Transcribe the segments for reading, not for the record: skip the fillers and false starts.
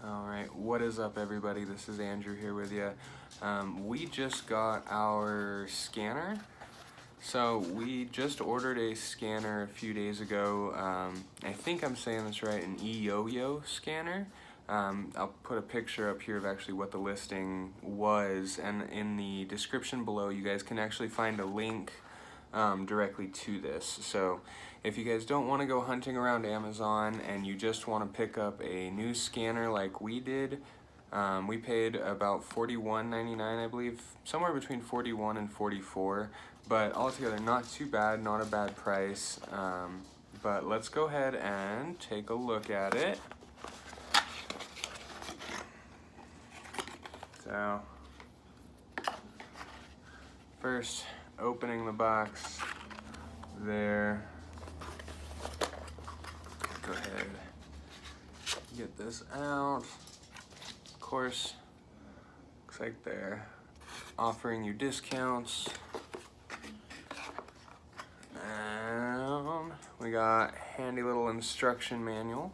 Alright, what is up everybody? This is Andrew here with you. We just got our scanner. So we just ordered a scanner a few days ago. I think I'm saying this right, an EYOYO scanner. I'll put a picture up here of actually what the listing was, and in the description below you guys can actually find a link directly to this. So if you guys don't want to go hunting around Amazon and you just want to pick up a new scanner like we did, we paid about $41.99, I believe, somewhere between $41 and $44, but altogether not too bad, not a bad price. But let's go ahead and take a look at it. So first, opening the box there. Go ahead, get this out. Of course, looks like they're offering you discounts. And we got handy little instruction manual.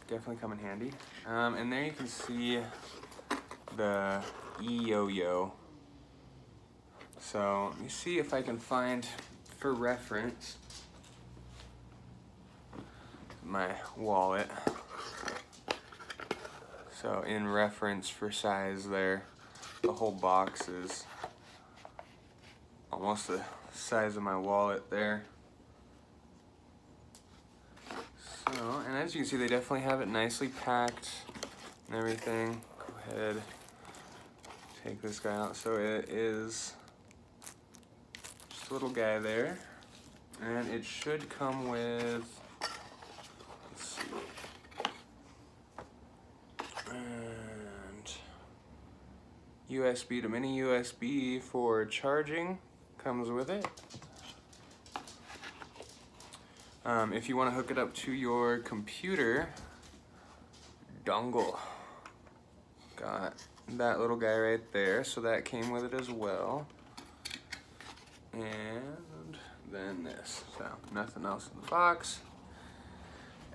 Definitely come in handy. And there you can see the EYOYO. So let me see if I can find, for reference, my wallet. So in reference for size there, the whole box is almost the size of my wallet there. So, and as you can see, they definitely have it nicely packed and everything. Go ahead, take this guy out. So it is just a little guy there, and it should come with, let's see, and USB to mini USB for charging comes with it. If you want to hook it up to your computer, dongle. Got that little guy right there, so that came with it as well. And then this, so nothing else in the box.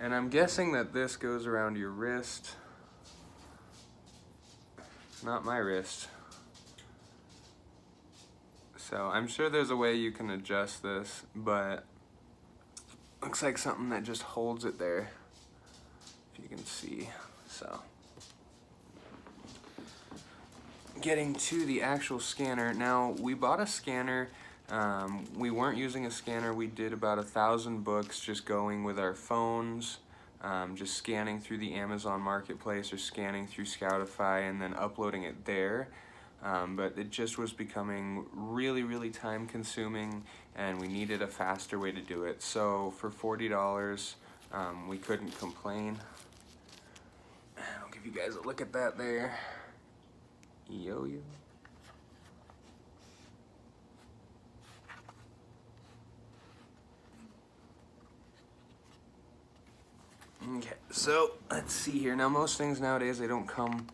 And I'm guessing that this goes around your wrist. Not my wrist. So I'm sure there's a way you can adjust this, but looks like something that just holds it there, if you can see. So getting to the actual scanner. Now, we bought a scanner. We weren't using a scanner. We did about 1,000 books just going with our phones, just scanning through the Amazon Marketplace or scanning through Scoutify and then uploading it there. But it just was becoming really time consuming, and we needed a faster way to do it. So for $40, we couldn't complain. I'll give you guys a look at that there. EYOYO. Okay, so let's see here. Now most things nowadays, they don't come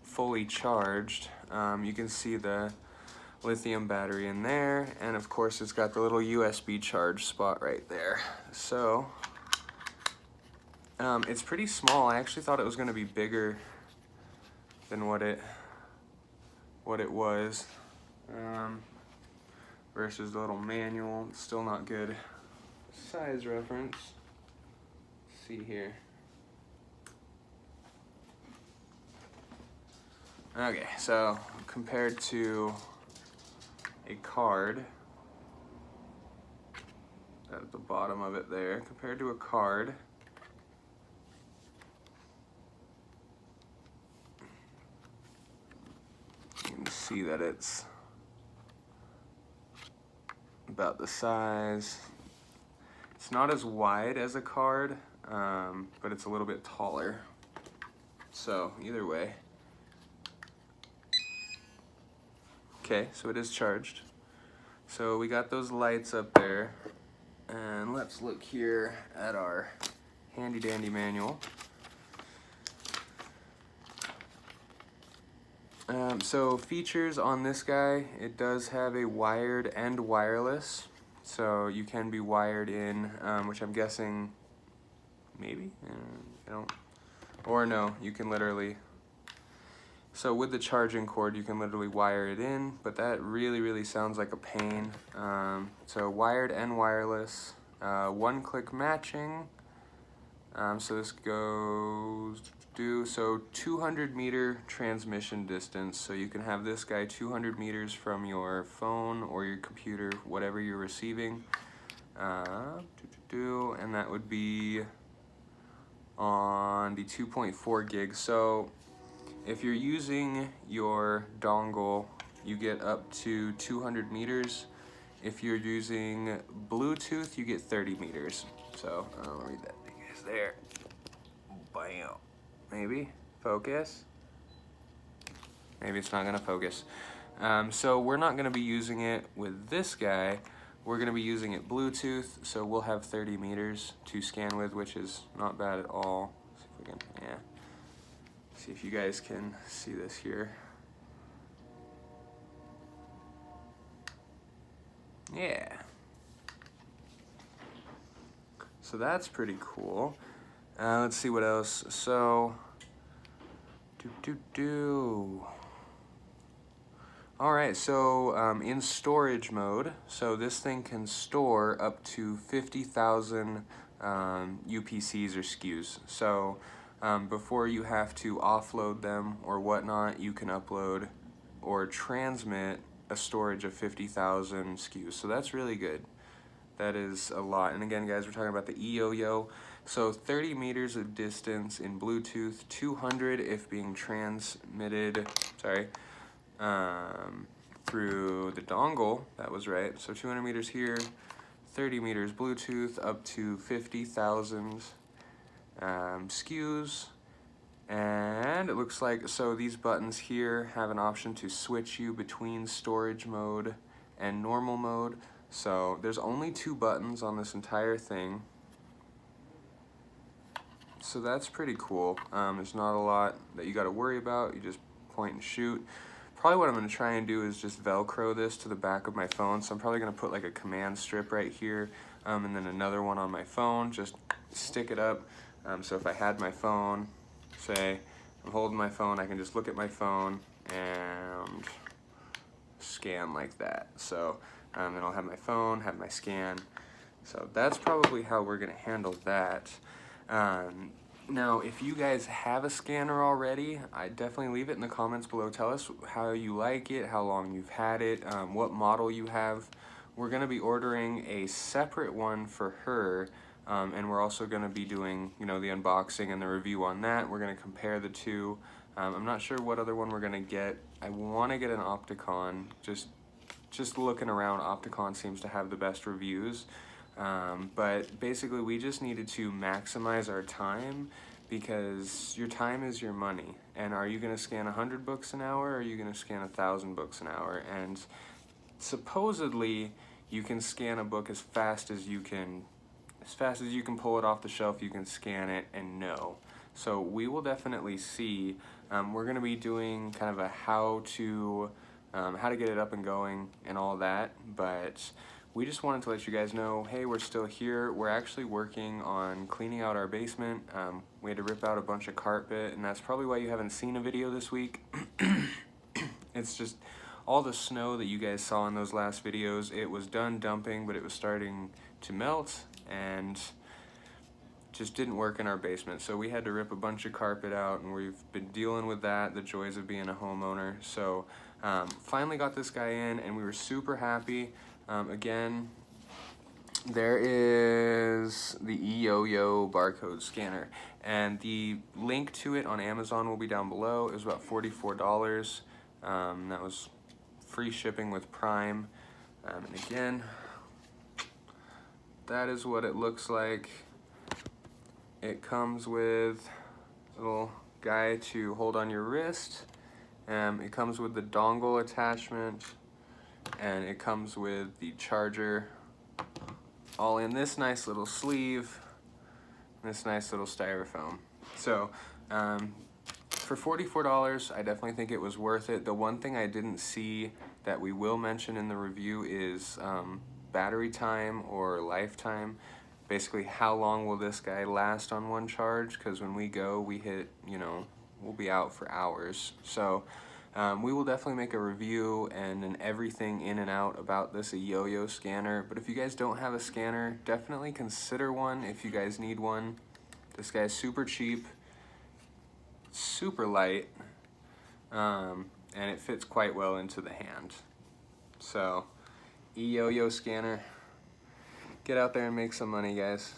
fully charged. You can see the lithium battery in there, and of course it's got the little USB charge spot right there. So it's pretty small. I actually thought it was going to be bigger than what it was, versus the little manual. It's still not good size reference. Let's see here. Okay, so compared to a card, at the bottom of it there, compared to a card, you can see that it's about the size. It's not as wide as a card, but it's a little bit taller. So either way. Okay, so it is charged. So we got those lights up there, and let's look here at our handy dandy manual. So features on this guy, it does have a wired and wireless, so you can be wired in, which I'm guessing maybe, I don't, or no, you can literally, so with the charging cord, you can literally wire it in, but that really sounds like a pain. So wired and wireless, one-click matching. So this goes so 200 meter transmission distance. So you can have this guy 200 meters from your phone or your computer, whatever you're receiving. And that would be on the 2.4 gigs. So if you're using your dongle, you get up to 200 meters. If you're using Bluetooth, you get 30 meters. So I'll read that to you guys there. Bam. Maybe focus. Maybe it's not gonna focus. So we're not gonna be using it with this guy. We're gonna be using it Bluetooth. So we'll have 30 meters to scan with, which is not bad at all. See if we can, yeah. See if you guys can see this here. Yeah. So that's pretty cool. Let's see what else. So, all right, so in storage mode, so this thing can store up to 50,000 UPCs or SKUs. So before you have to offload them or whatnot, you can upload or transmit a storage of 50,000 SKUs. So that's really good. That is a lot. And again, guys, we're talking about the EYOYO. So 30 meters of distance in Bluetooth, 200 if being transmitted, through the dongle. That was right. So 200 meters here, 30 meters Bluetooth, up to 50,000 SKUs. And it looks like, so these buttons here have an option to switch you between storage mode and normal mode. So there's only 2 buttons on this entire thing. So that's pretty cool. There's not a lot that you got to worry about. You just point and shoot. Probably what I'm going to try and do is just Velcro this to the back of my phone. So I'm probably going to put like a command strip right here, and then another one on my phone. Just stick it up. So if I had my phone, say I'm holding my phone, I can just look at my phone and scan like that. So then I'll have my phone, have my scan. So that's probably how we're going to handle that. Now, if you guys have a scanner already, I definitely leave it in the comments below. Tell us how you like it, how long you've had it, what model you have. We're going to be ordering a separate one for her, and we're also going to be doing, the unboxing and the review on that. We're going to compare the two. I'm not sure what other one we're going to get. I want to get an Opticon. Just looking around, Opticon seems to have the best reviews. But basically we just needed to maximize our time, because your time is your money. And are you going to scan 100 books an hour, or are you going to scan 1,000 books an hour? And supposedly you can scan a book as fast as you can pull it off the shelf. You can scan it and know. So we will definitely see. We're going to be doing kind of a how to get it up and going and all that, but we just wanted to let you guys know, hey, we're still here. We're actually working on cleaning out our basement. We had to rip out a bunch of carpet, and that's probably why you haven't seen a video this week. It's just all the snow that you guys saw in those last videos. It was done dumping, but it was starting to melt and just didn't work in our basement. So we had to rip a bunch of carpet out, and we've been dealing with that, the joys of being a homeowner. So finally got this guy in, and we were super happy. Again, there is the EYOYO barcode scanner, and the link to it on Amazon will be down below. It was about $44. That was free shipping with Prime. And again, that is what it looks like. It comes with a little guy to hold on your wrist. It comes with the dongle attachment, and it comes with the charger all in this nice little sleeve, this nice little styrofoam. So for $44, I definitely think it was worth it. The one thing I didn't see that we will mention in the review is battery time or lifetime. basically how long will this guy last on one charge, because when we go, we hit, you know, we'll be out for hours. So we will definitely make a review and an everything in and out about this EYOYO scanner. But if you guys don't have a scanner, definitely consider one if you guys need one. This guy's super cheap, super light, and it fits quite well into the hand. So EYOYO scanner, get out there and make some money, guys.